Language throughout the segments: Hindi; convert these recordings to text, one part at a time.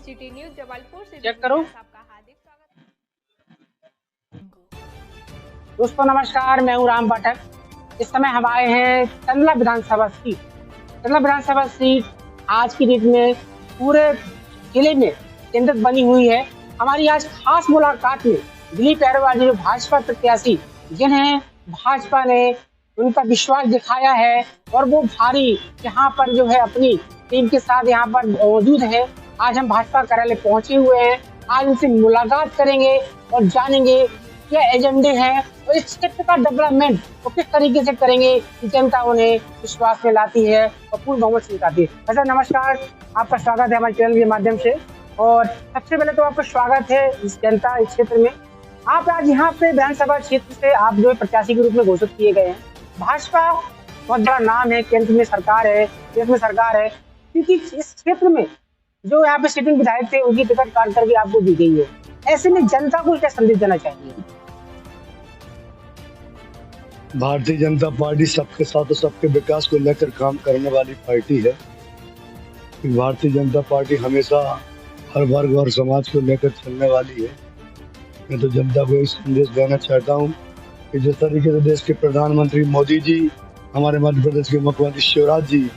सिटी न्यूज जबलपुर से चेक करो। आपका हार्दिक स्वागत। दोस्तों नमस्कार, मैं हूं राम पाठक। इस समय हम आए हैं चंदला विधानसभा सीट। चंदला विधानसभा सीट आज की डेट में पूरे जिले में केंद्रित बनी हुई है। हमारी आज खास मुलाकात में दिलीप यादव जो भाजपा प्रत्याशी, जिन्हें भाजपा ने उनका विश्वास दिखाया है और वो भारी यहाँ पर जो है अपनी टीम के साथ यहाँ पर मौजूद है। आज हम भाजपा कार्यालय पहुंचे हुए हैं। आज उनसे मुलाकात करेंगे और जानेंगे क्या एजेंडे हैं और इस क्षेत्र का डेवलपमेंट वो किस तरीके से करेंगे कि जनता उन्हें विश्वास में लाती है और पूर्ण बहुमत से जिताती है। सर नमस्कार, आपका स्वागत है हमारे चैनल के माध्यम से। और सबसे पहले तो आपका स्वागत है इस जनता इस क्षेत्र में। आप आज यहाँ पे विधानसभा क्षेत्र से आप जो है प्रत्याशी के रूप में घोषित किए गए हैं। भाजपा बहुत बड़ा नाम है, केंद्र में सरकार है, देश में सरकार है, क्योंकि इस क्षेत्र में जो यहाँ पे सिटिंग विधायक थे उनकी टिकट काट करके आपको दी गई है। ऐसे में जनता को क्या संदेश देना चाहिए? भारतीय जनता पार्टी सबके साथ और सबके विकास को लेकर काम करने वाली पार्टी है। भारतीय जनता पार्टी हमेशा हर वर्ग और समाज को लेकर चलने वाली है। मैं तो जनता को एक संदेश देना चाहता हूँ कि जिस तरीके से देश के प्रधानमंत्री मोदी जी, हमारे मध्य प्रदेश के मुख्यमंत्री शिवराज जी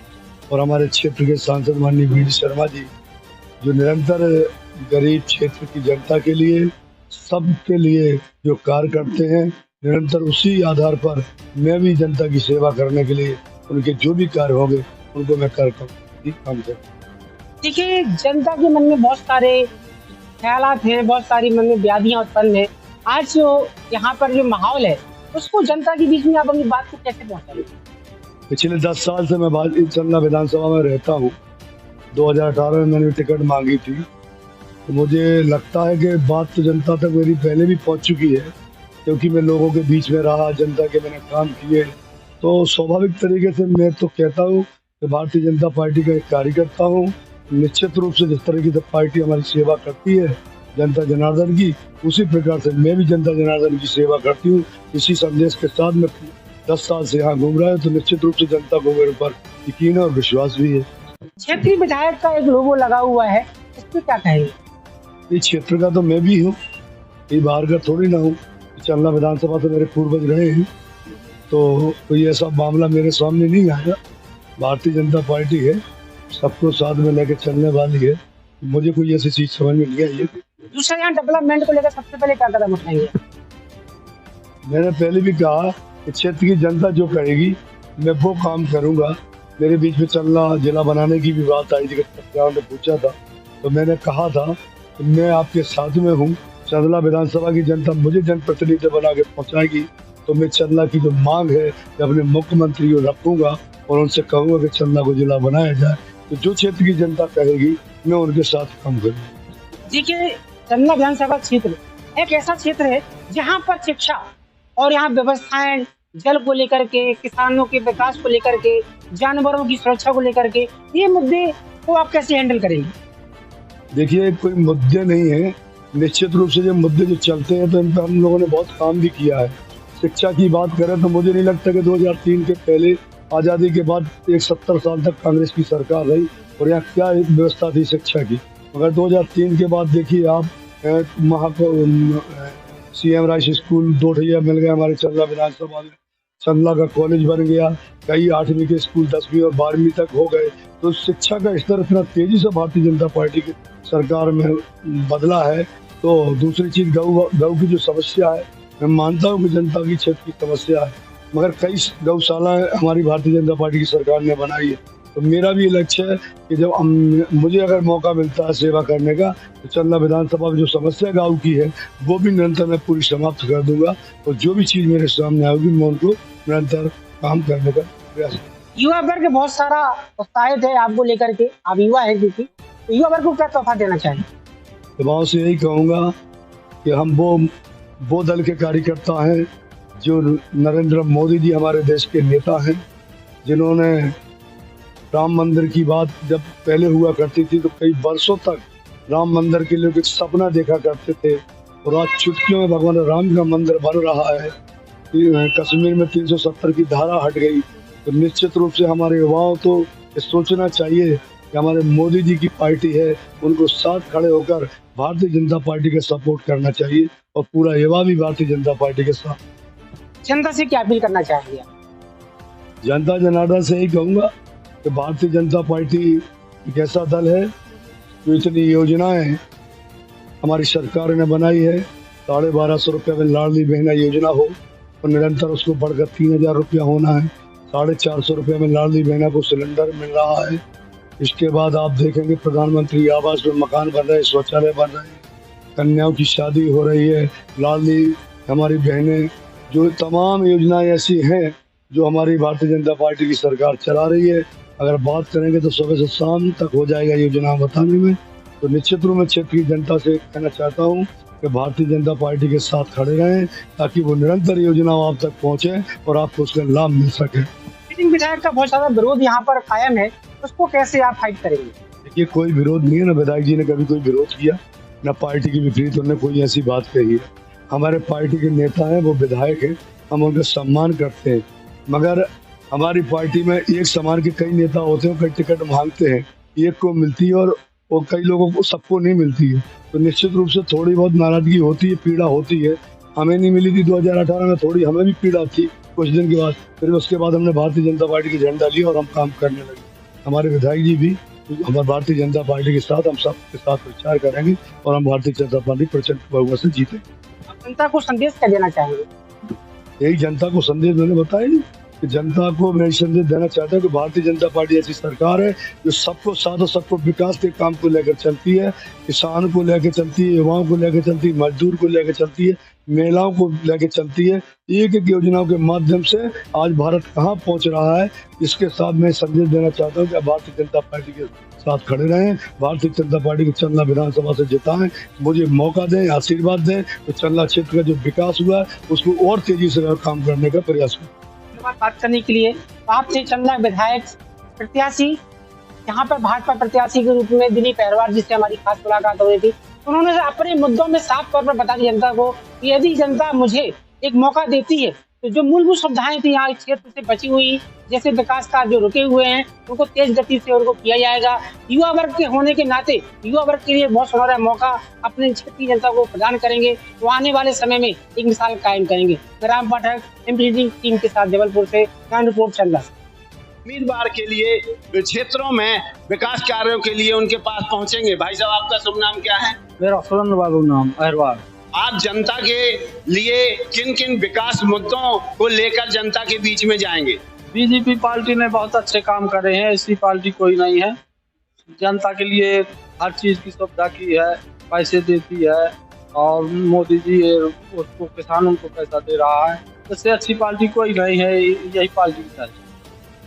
और हमारे क्षेत्र के सांसद माननीय वी शर्मा जी जो निरंतर गरीब क्षेत्र की जनता के लिए, सबके लिए जो कार्य करते हैं, निरंतर उसी आधार पर मैं भी जनता की सेवा करने के लिए उनके जो भी कार्य होंगे उनको मैं करता हूँ, काम करता हूँ। देखिए, जनता के मन में बहुत सारे ख्यालात हैं, बहुत सारी मन में व्याधियां उत्पन्न है। आज जो यहाँ पर जो माहौल है उसको जनता के बीच में आप अपनी बात को कैसे पहुँचाएंगे? पिछले 10 साल से मैं चंदला विधानसभा में रहता हूँ। 2018 में मैंने टिकट मांगी थी, तो मुझे लगता है कि बात तो जनता तक मेरी पहले भी पहुँच चुकी है, क्योंकि मैं लोगों के बीच में रहा, जनता के मैंने काम किए। तो स्वाभाविक तरीके से मैं तो कहता हूँ कि भारतीय जनता पार्टी का एक कार्यकर्ता हूँ। निश्चित रूप से जिस तरीके से पार्टी हमारी सेवा करती है जनता जनार्दन की, उसी प्रकार से मैं भी जनता जनार्दन की सेवा करती हूँ। इसी संदेश के साथ मैं 10 साल से यहाँ घूम रहा है, तो निश्चित रूप से जनता को मेरे ऊपर यकीन और विश्वास भी है। क्षेत्रीय विधायक का एक लोगो लगा हुआ है, इस पर क्या कहेंगे? इस क्षेत्र का तो मैं भी हूँ, ये बाहर का थोड़ी ना हूँ। चंदला विधानसभा से मेरे पूर्वज रहे हैं, तो कोई ऐसा मामला मेरे सामने नहीं आया। भारतीय जनता पार्टी है, सबको साथ में लेकर चलने वाली है। मुझे कोई ऐसी चीज समझ में नहीं आई है। दूसरा, यहाँ डेवलपमेंट को लेकर सबसे पहले क्या कदम उठाएंगे? मैंने पहले भी कहा कि क्षेत्र की जनता जो कहेगी मैं वो काम करूंगा। मेरे बीच में चंदला जिला बनाने की भी बात आई थी, ने पूछा था, तो मैंने कहा था कि मैं आपके साथ में हूँ। चंदला विधानसभा की जनता मुझे जनप्रतिनिधि बना के पहुँचाएगी, तो मैं चंदला की जो मांग है मैं अपने मुख्यमंत्री को रखूंगा और उनसे कहूँगा कि चंदला को जिला बनाया जाए। तो जो क्षेत्र की जनता कहेगी मैं उनके साथ काम करूँगा। देखिए, चंदला विधानसभा क्षेत्र एक ऐसा क्षेत्र है जहाँ पर शिक्षा और यहाँ व्यवस्थाएं, जल को लेकर के, किसानों के विकास को लेकर के, जानवरों की सुरक्षा को लेकर के, ये मुद्दे को आप कैसे हैंडल करेंगे? देखिए, कोई मुद्दे नहीं है। निश्चित रूप से जो मुद्दे जो चलते हैं तो इन पर हम लोगों ने बहुत काम भी किया है। शिक्षा की बात करें तो मुझे नहीं लगता कि 2003 के पहले, आज़ादी के बाद 70 साल तक कांग्रेस की सरकार रही और यहाँ क्या एक व्यवस्था थी शिक्षा की। मगर 2003 के बाद देखिए आप, वहाँ CM राइस स्कूल 2 ठैया मिल गए हमारे चंदला विधानसभा में। चंदला का कॉलेज बन गया, कई 8वीं के स्कूल 10वीं और 12वीं तक हो गए। तो शिक्षा का स्तर इतना तेजी से भारतीय जनता पार्टी की सरकार में बदला है। तो दूसरी चीज गौ की जो समस्या है, मैं मानता हूँ कि जनता की क्षेत्र की समस्या है, मगर कई गौशाला हमारी भारतीय जनता पार्टी की सरकार ने बनाई है। तो मेरा भी लक्ष्य है कि जब मुझे अगर मौका मिलता है सेवा करने का, तो चंदला विधानसभा में जो समस्या गाँव की है वो भी निरंतर मैं पूरी समाप्त कर दूंगा और जो भी चीज मेरे सामने आएगी मैं उनको निरंतर काम करने का प्रयास करूँगा। युवा वर्ग बहुत सारा उत्साहित है आपको लेकर के, आप युवा है क्योंकि, तो युवा वर्ग को क्या तोहफा देना चाहिए? युवाओं से यही कहूँगा कि हम वो दल के कार्यकर्ता हैं जो नरेंद्र मोदी जी हमारे देश के नेता हैं, जिन्होंने राम मंदिर की बात जब पहले हुआ करती थी तो कई वर्षों तक राम मंदिर के लिए एक सपना देखा करते थे और आज चुटकियों में भगवान राम का मंदिर बन रहा है। कश्मीर में 370 की धारा हट गई। तो निश्चित रूप से हमारे युवाओं को सोचना चाहिए कि हमारे मोदी जी की पार्टी है, उनको साथ खड़े होकर भारतीय जनता पार्टी का सपोर्ट करना चाहिए और पूरा युवा भी भारतीय जनता पार्टी के साथ। जनता से क्या अपील करना चाहेंगे? जनता जनार्दन से यही कहूँगा कि भारतीय जनता पार्टी एक ऐसा दल है जो इतनी योजनाएं हमारी सरकार ने बनाई है। 1250 रुपये में लाडली बहना योजना हो और निरंतर उसको बढ़कर 3000 रुपया होना है। 450 रुपये में लाडली बहना को सिलेंडर मिल रहा है। इसके बाद आप देखेंगे प्रधानमंत्री आवास में मकान बन रहे हैं, शौचालय बन रहे हैं, कन्याओं की शादी हो रही है, लाडली हमारी बहनें, जो तमाम योजनाएं ऐसी हैं जो हमारी भारतीय जनता पार्टी की सरकार चला रही है। अगर बात करेंगे तो सुबह से शाम तक हो जाएगा योजना बताने में। तो निश्चित रूप में क्षेत्र की जनता से कहना चाहता हूँ कि भारतीय जनता पार्टी के साथ खड़े रहें ताकि वो निरंतर योजना आप तक पहुँचे और आपको उसका लाभ मिल सके। सिटिंग विधायक का बहुत सारा विरोध यहाँ पर कायम है, उसको कैसे आप फाइट करेंगे? देखिए, कोई विरोध नहीं है, ना विधायक जी ने कभी कोई विरोध किया, न पार्टी की विपरीत उन्होंने कोई ऐसी बात कही है। हमारे पार्टी के नेता हैं, वो विधायक हैं, हम उनका सम्मान करते हैं, मगर हमारी पार्टी में एक समान के कई नेता होते हैं, कई टिकट मांगते हैं, एक को मिलती है और वो कई लोगों को, सबको नहीं मिलती है। तो निश्चित रूप से थोड़ी बहुत नाराजगी होती है, पीड़ा होती है। हमें नहीं मिली थी 2018 में, थोड़ी हमें भी पीड़ा थी कुछ दिन के बाद। फिर उसके बाद हमने भारतीय जनता पार्टी की झंडा लिया और हम काम करने लगे। हमारे विधायक जी भी हमारे भारतीय जनता पार्टी के साथ, हम सबके साथ विचार करेंगे और हम भारतीय जनता पार्टी प्रचंड बहुमत से जीतेंगे। जनता को संदेश क्या देना चाहेंगे? यही जनता को संदेश मैंने बताया कि जनता को मैं संदेश देना चाहता हूँ कि भारतीय जनता पार्टी ऐसी सरकार है जो सबको साथ और सबको विकास के काम को लेकर चलती है, किसान को लेकर चलती है, युवाओं को लेकर चलती है, मजदूर को लेकर चलती है, महिलाओं को लेकर चलती है। एक एक योजनाओं के माध्यम से आज भारत कहाँ पहुँच रहा है, इसके साथ मैं संदेश देना चाहता हूँ कि भारतीय जनता पार्टी के साथ खड़े रहें, भारतीय जनता पार्टी को चंदला विधानसभा से जिताएं, मुझे मौका दें, आशीर्वाद दें तो चंदला क्षेत्र का जो विकास हुआ है उसको और तेजी से काम करने का प्रयास करें। बात करने के लिए आपसे चंदला विधायक प्रत्याशी, यहाँ पर भाजपा प्रत्याशी के रूप में दिलीप अहरवाल जिससे हमारी खास मुलाकात हुई थी, उन्होंने अपने मुद्दों में साफ तौर पर बता दी जनता को कि यदि जनता मुझे एक मौका देती है तो जो मूलभूत सुविधाएं थी यहाँ इस क्षेत्र से बची हुई, जैसे विकास कार्य जो रुके हुए हैं, उनको तेज गति से उनको किया जाएगा। युवा वर्ग के होने के नाते युवा वर्ग के लिए बहुत सुनहरा मौका अपने क्षेत्र की जनता को प्रदान करेंगे, तो आने वाले समय में एक मिसाल कायम करेंगे। राम पाठक, एमपीडी टीम के साथ जबलपुर से रिपोर्ट चंदला। उम्मीदवार के लिए क्षेत्रों में विकास कार्यों के लिए उनके पास पहुंचेंगे। भाई साहब, आपका शुभ नाम क्या है? मेरा सुरेंद्र बाबू नाम अहरवाल। आप जनता के लिए किन किन विकास मुद्दों को लेकर जनता के बीच में जाएंगे? बीजेपी पार्टी ने बहुत अच्छे काम करे हैं, ऐसी पार्टी कोई नहीं है। जनता के लिए हर चीज की सुविधा की है, पैसे देती है और मोदी जी उसको किसानों को पैसा दे रहा है। इससे अच्छी पार्टी कोई नहीं है, यही पार्टी चाहिए।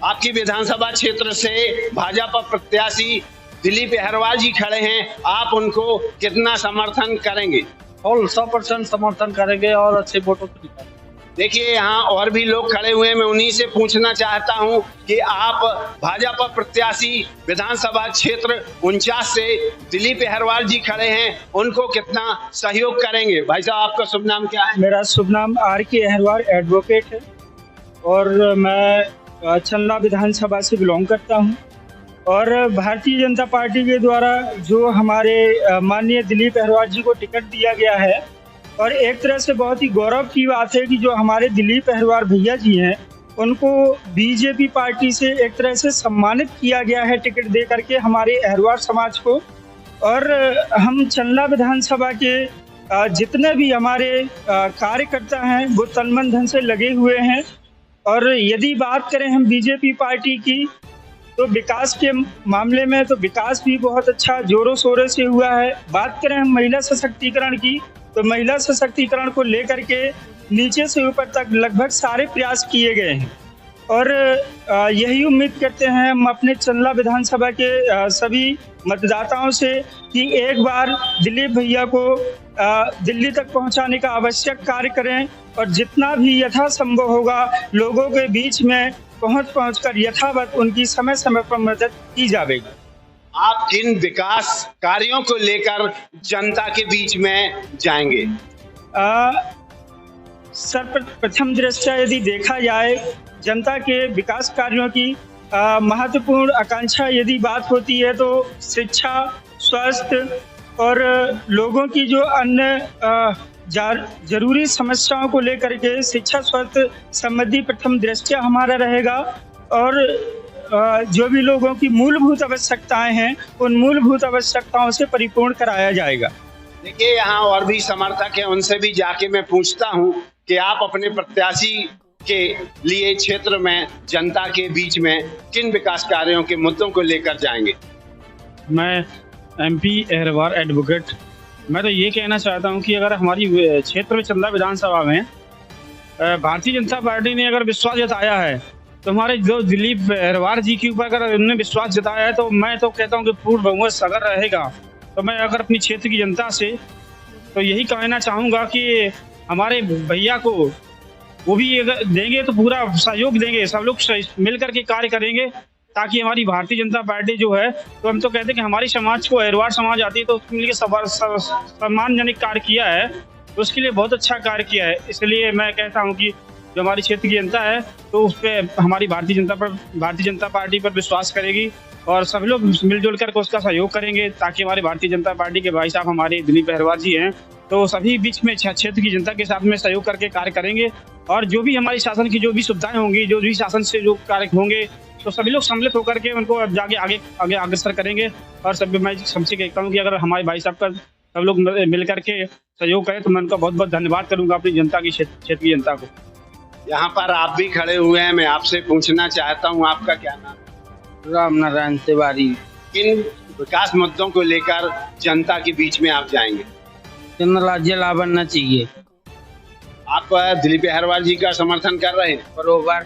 आपकी विधानसभा क्षेत्र से भाजपा प्रत्याशी दिलीप अहरवाल जी खड़े हैं, आप उनको कितना समर्थन करेंगे? 100% समर्थन करेंगे और अच्छे वोटों से जीतेंगे। देखिए, यहाँ और भी लोग खड़े हुए हैं, मैं उन्हीं से पूछना चाहता हूँ कि आप भाजपा प्रत्याशी विधानसभा क्षेत्र 49 से दिलीप अहरवाल जी खड़े हैं, उनको कितना सहयोग करेंगे? भाई साहब, आपका शुभ नाम क्या है? मेरा शुभ नाम RK अहरवाल एडवोकेट है और मैं चंदला विधानसभा से बिलोंग करता हूं। और भारतीय जनता पार्टी के द्वारा जो हमारे माननीय दिलीप अहरवाल जी को टिकट दिया गया है, और एक तरह से बहुत ही गौरव की बात है कि जो हमारे दिलीप अहरवाल भैया जी हैं उनको बीजेपी पार्टी से एक तरह से सम्मानित किया गया है टिकट दे करके हमारे अहरवाल समाज को। और हम चंदला विधानसभा के जितने भी हमारे कार्यकर्ता हैं वो तन मन धन से लगे हुए हैं। और यदि बात करें हम बीजेपी पार्टी की तो विकास के मामले में तो विकास भी बहुत अच्छा जोरों शोरों से हुआ है। बात करें हम महिला सशक्तिकरण की तो महिला सशक्तिकरण को लेकर के नीचे से ऊपर तक लगभग सारे प्रयास किए गए हैं। और यही उम्मीद करते हैं हम अपने चंदला विधानसभा के सभी मतदाताओं से कि एक बार दिलीप भैया को दिल्ली तक पहुंचाने का आवश्यक कार्य करें और जितना भी यथासंभव होगा लोगों के बीच में पहुंचकर यथावत उनकी समय समय पर मदद की जाएगी। आप किन विकास कार्यों को लेकर जनता के बीच में जाएंगे? सर्वप्रथम दृष्टया यदि देखा जाए जनता के विकास कार्यों की महत्वपूर्ण आकांक्षा यदि बात होती है तो शिक्षा, स्वास्थ्य और लोगों की जो अन्य जरूरी समस्याओं को लेकर के शिक्षा स्वास्थ्य संबंधी प्रथम दृष्टया हमारा रहेगा और जो भी लोगों की मूलभूत आवश्यकताएं हैं उन मूलभूत आवश्यकताओं से परिपूर्ण कराया जाएगा। देखिए, यहाँ और भी समर्थक हैं, उनसे भी जाके मैं पूछता हूँ कि आप अपने प्रत्याशी के लिए क्षेत्र में जनता के बीच में किन विकास कार्यों के मुद्दों को लेकर जाएंगे। मैं MP अहरवार एडवोकेट, मैं तो ये कहना चाहता हूँ कि अगर हमारी क्षेत्र में चंदा विधानसभा में भारतीय जनता पार्टी ने अगर विश्वास जताया है तो हमारे जो दिलीप अहरवार जी के ऊपर अगर उन्होंने विश्वास जताया है तो मैं तो कहता हूँ कि पूर्ण बहुमत अगर रहेगा तो मैं अगर अपनी क्षेत्र की जनता से तो यही कहना चाहूँगा कि हमारे भैया को वो भी अगर देंगे तो पूरा सहयोग देंगे, सब लोग मिल करके कार्य करेंगे ताकि हमारी भारतीय जनता पार्टी जो है, तो हम तो कहते हैं कि हमारी समाज को अहरवार समाज आती है तो उसके लिए सम्मानजनक कार्य किया है, तो उसके लिए बहुत अच्छा कार्य किया है। इसलिए मैं कहता हूं कि जो हमारी क्षेत्र की जनता है तो उस पर हमारी भारतीय जनता पार्टी पर विश्वास करेगी और सब लोग मिलजुल कर उसका सहयोग करेंगे ताकि हमारी भारतीय जनता पार्टी के भाई साहब हमारे दिलीप अहरवार जी हैं तो सभी बीच में क्षेत्र की जनता के साथ में सहयोग करके कार्य करेंगे और जो भी हमारी शासन की जो भी सुविधाएं होंगी, जो भी शासन से जो कार्य होंगे तो सभी लोग सम्मिलित होकर के उनको जाके आगे अग्रसर करेंगे। और सभी मैं सबसे कहता हूँ कि अगर हमारे भाई साहब का सब लोग मिल करके सहयोग करें तो मैं उनका बहुत बहुत धन्यवाद करूंगा अपनी जनता की क्षेत्र की जनता को। यहाँ पर आप भी खड़े हुए हैं, मैं आपसे पूछना चाहता हूँ, आपका क्या नाम? राम नारायण तिवारी। किन विकास मुद्दों को लेकर जनता के बीच में आप जाएंगे? राज्य लाभ बनना चाहिए। आप दिलीप अहरवार जी का समर्थन कर रहे हैं? बरोबर।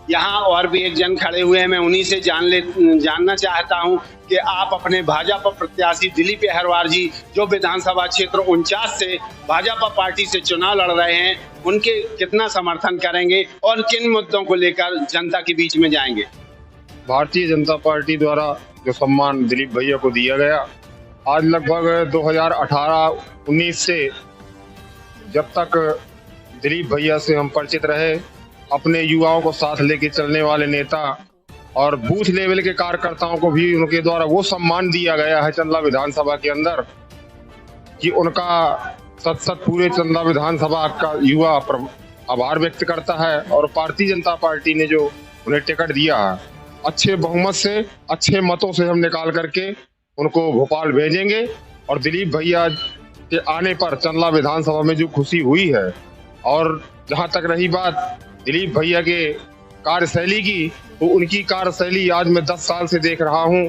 यहाँ और भी एक जन खड़े हुए हैं, मैं उन्हीं से जानना चाहता हूँ कि आप अपने भाजपा प्रत्याशी दिलीप अहरवार जी जो विधानसभा क्षेत्र 49 से भाजपा पार्टी से चुनाव लड़ रहे हैं, उनके कितना समर्थन करेंगे और किन मुद्दों को लेकर जनता के बीच में जाएंगे? भारतीय जनता पार्टी द्वारा जो सम्मान दिलीप भैया को दिया गया, आज लगभग 2018-19 से जब तक दिलीप भैया से हम परिचित रहे, अपने युवाओं को साथ लेके चलने वाले नेता और बूथ लेवल के कार्यकर्ताओं को भी उनके द्वारा वो सम्मान दिया गया है चंदा विधानसभा के अंदर कि उनका सत पूरे चंदा विधानसभा का युवा आभार व्यक्त करता है और भारतीय जनता पार्टी ने जो उन्हें टिकट दिया है, अच्छे बहुमत से, अच्छे मतों से हम निकाल करके उनको भोपाल भेजेंगे। और दिलीप भैया के आने पर चंदा विधानसभा में जो खुशी हुई है, और जहां तक रही बात दिलीप भैया के कार्यशैली की, तो उनकी कार्यशैली आज मैं 10 साल से देख रहा हूं।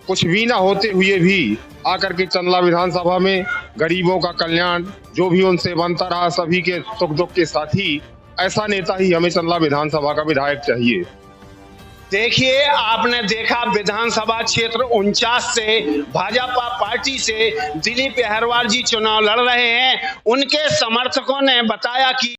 कुछ भी ना होते हुए भी आकर के चंदा विधानसभा में गरीबों का कल्याण जो भी उनसे बनता रहा, सभी के सुख दुख के साथी, ऐसा नेता ही हमें चंदा विधानसभा का विधायक चाहिए। देखिए, आपने देखा विधानसभा क्षेत्र 49 से भाजपा पार्टी से दिलीप अहरवार जी चुनाव लड़ रहे हैं। उनके समर्थकों ने बताया कि